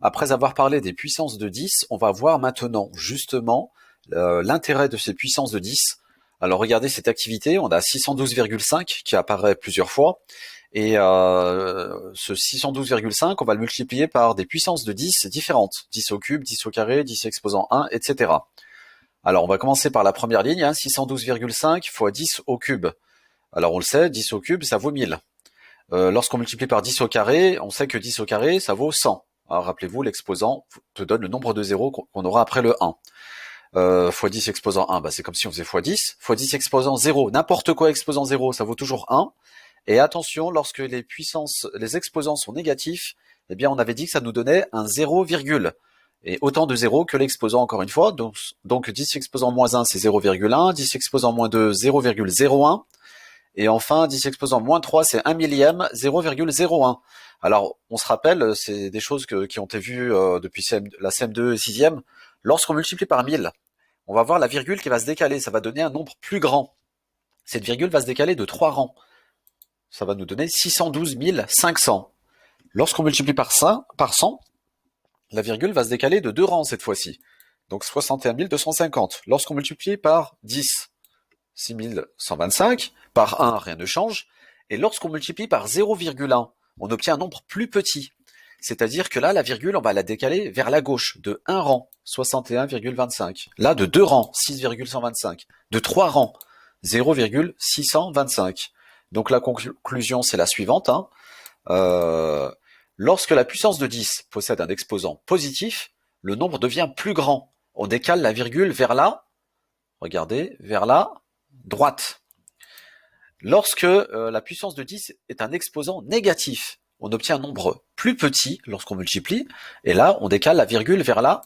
Après avoir parlé des puissances de 10, on va voir maintenant justement l'intérêt de ces puissances de 10. Alors regardez cette activité, on a 612,5 qui apparaît plusieurs fois, et ce 612,5, on va le multiplier par des puissances de 10 différentes, 10 au cube, 10 au carré, 10 exposant 1, etc. Alors on va commencer par la première ligne, 612,5 fois 10 au cube. Alors on le sait, 10 au cube, ça vaut 1000. Lorsqu'on multiplie par 10 au carré, on sait que 10 au carré, ça vaut 100. Alors rappelez-vous, l'exposant te donne le nombre de zéros qu'on aura après le 1. Fois 10 exposant 1, c'est comme si on faisait fois 10. Fois 10 exposant 0, n'importe quoi exposant 0, ça vaut toujours 1. Et attention, lorsque les exposants sont négatifs, eh bien on avait dit que ça nous donnait un 0, et autant de 0 que l'exposant encore une fois. Donc 10 exposant moins 1, c'est 0,1. 10 exposant moins 2, 0,01. Et enfin, 10 exposant moins 3, c'est 1 millième, 0,01. Alors, on se rappelle, c'est des choses qui ont été vues depuis la CM2 et 6e. Lorsqu'on multiplie par 1000, on va voir la virgule qui va se décaler. Ça va donner un nombre plus grand. Cette virgule va se décaler de 3 rangs. Ça va nous donner 612 500. Lorsqu'on multiplie par 100, la virgule va se décaler de 2 rangs cette fois-ci. Donc 61 250. Lorsqu'on multiplie par 10, 6125, par 1, rien ne change, et lorsqu'on multiplie par 0,1, on obtient un nombre plus petit. C'est-à-dire que là, la virgule, on va la décaler vers la gauche, de 1 rang, 61,25. Là, de 2 rangs, 6,125. De 3 rangs, 0,625. Donc la conclusion, c'est la suivante. Lorsque la puissance de 10 possède un exposant positif, le nombre devient plus grand. On décale la virgule vers la, regardez, vers la droite. Lorsque la puissance de 10 est un exposant négatif, on obtient un nombre plus petit lorsqu'on multiplie, et là, on décale la virgule vers la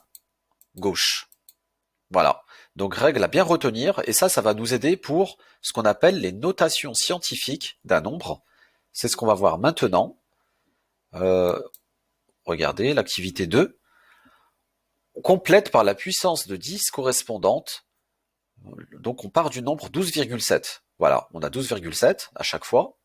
gauche. Voilà. Donc, règle à bien retenir, et ça va nous aider pour ce qu'on appelle les notations scientifiques d'un nombre. C'est ce qu'on va voir maintenant. Regardez, l'activité 2. On complète par la puissance de 10 correspondante. Donc, on part du nombre 12,7. Voilà, on a 12,7 à chaque fois.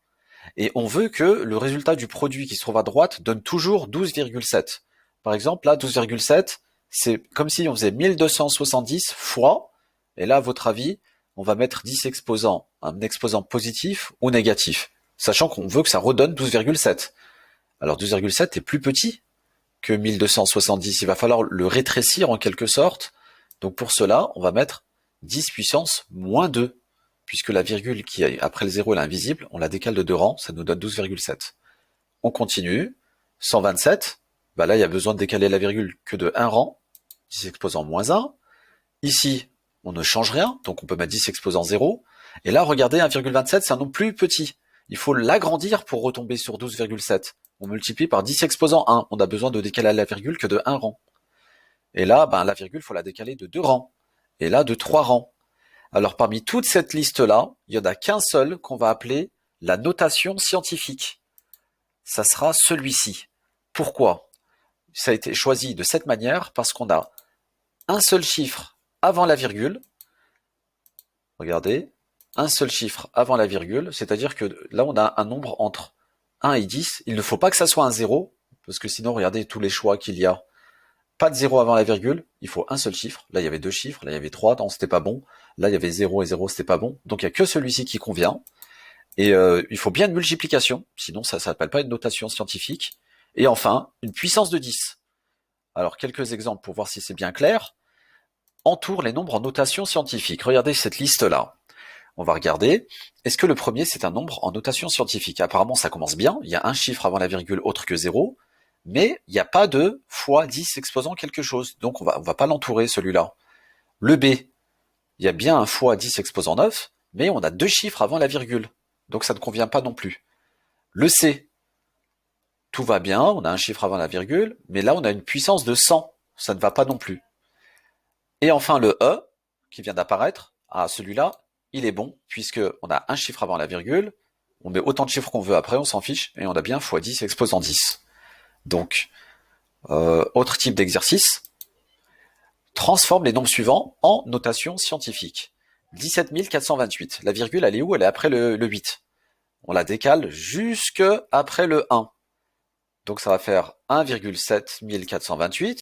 Et on veut que le résultat du produit qui se trouve à droite donne toujours 12,7. Par exemple, là, 12,7, c'est comme si on faisait 1270 fois, et là, à votre avis, on va mettre 10 exposants, un exposant positif ou négatif, sachant qu'on veut que ça redonne 12,7. Alors 12,7 est plus petit que 1270, il va falloir le rétrécir en quelque sorte. Donc pour cela, on va mettre 10 puissance moins 2. Puisque la virgule qui est après le 0 elle est invisible, on la décale de 2 rangs, ça nous donne 12,7. On continue, 127, là il y a besoin de décaler la virgule que de 1 rang, 10 exposant moins 1. Ici, on ne change rien, donc on peut mettre 10 exposant 0. Et là, regardez, 1,27, c'est un nombre plus petit. Il faut l'agrandir pour retomber sur 12,7. On multiplie par 10 exposant 1, on a besoin de décaler la virgule que de 1 rang. Et là, la virgule, il faut la décaler de 2 rangs. Et là, de 3 rangs. Alors parmi toute cette liste-là, il n'y en a qu'un seul qu'on va appeler la notation scientifique. Ça sera celui-ci. Pourquoi? Ça a été choisi de cette manière parce qu'on a un seul chiffre avant la virgule. Regardez, un seul chiffre avant la virgule, c'est-à-dire que là on a un nombre entre 1 et 10. Il ne faut pas que ça soit un 0, parce que sinon regardez tous les choix qu'il y a. Pas de 0 avant la virgule, il faut un seul chiffre. Là, il y avait 2 chiffres, là, il y avait 3, non, c'était pas bon. Là, il y avait 0 et 0, c'était pas bon. Donc, il n'y a que celui-ci qui convient. Et il faut bien une multiplication, sinon ça ne s'appelle pas une notation scientifique. Et enfin, une puissance de 10. Alors, quelques exemples pour voir si c'est bien clair. Entoure les nombres en notation scientifique. Regardez cette liste-là. On va regarder. Est-ce que le premier, c'est un nombre en notation scientifique? Apparemment, ça commence bien. Il y a un chiffre avant la virgule autre que 0. Mais il n'y a pas de fois 10 exposant quelque chose. Donc on va pas l'entourer celui-là. Le B, il y a bien un fois 10 exposant 9, mais on a 2 chiffres avant la virgule. Donc ça ne convient pas non plus. Le C, tout va bien, on a un chiffre avant la virgule, mais là on a une puissance de 100. Ça ne va pas non plus. Et enfin le E, qui vient d'apparaître, celui-là, il est bon, puisqu'on a un chiffre avant la virgule, on met autant de chiffres qu'on veut après, on s'en fiche, et on a bien fois 10 exposant 10. Donc, autre type d'exercice, transforme les nombres suivants en notation scientifique. 17 428, la virgule elle est où? Elle est après le 8. On la décale jusque après le 1. Donc ça va faire 1,7428.